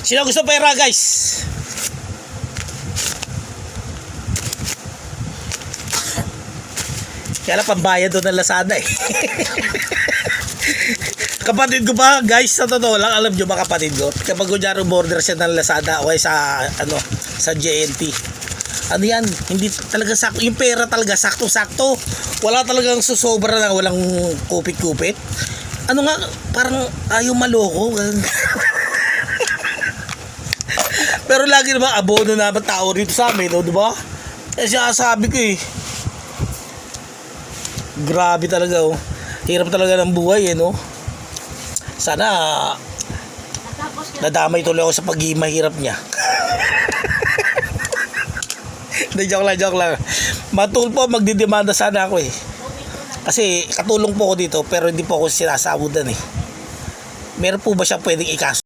Sino gusto pera, guys? Kaya lang pambayad doon ng Lazada eh. Kapatid ko ba, guys, sa totoo lang, alam nyo ba kapatid ko, kapag kunyari border siya ng Lazada o sa sa JNT, ano yan, hindi talaga sakto, yung pera talaga sakto-sakto, wala talagang susobra na, walang kupit-kupit. Ano nga, parang ayaw maloko. Pero lagi naman abono naman tao rito sa amin, no, di ba? Eh siya sabi ko eh, grabe talaga, oh. Hirap talaga ng buhay eh, no. Sana nadamay tuloy ako sa pagiging mahirap niya. Hindi, joke lang. Matulpo, magdidemanda sana ako eh. Kasi katulong po ako dito pero hindi po ako sinasabudan eh. Meron po ba siya pwedeng ikaso?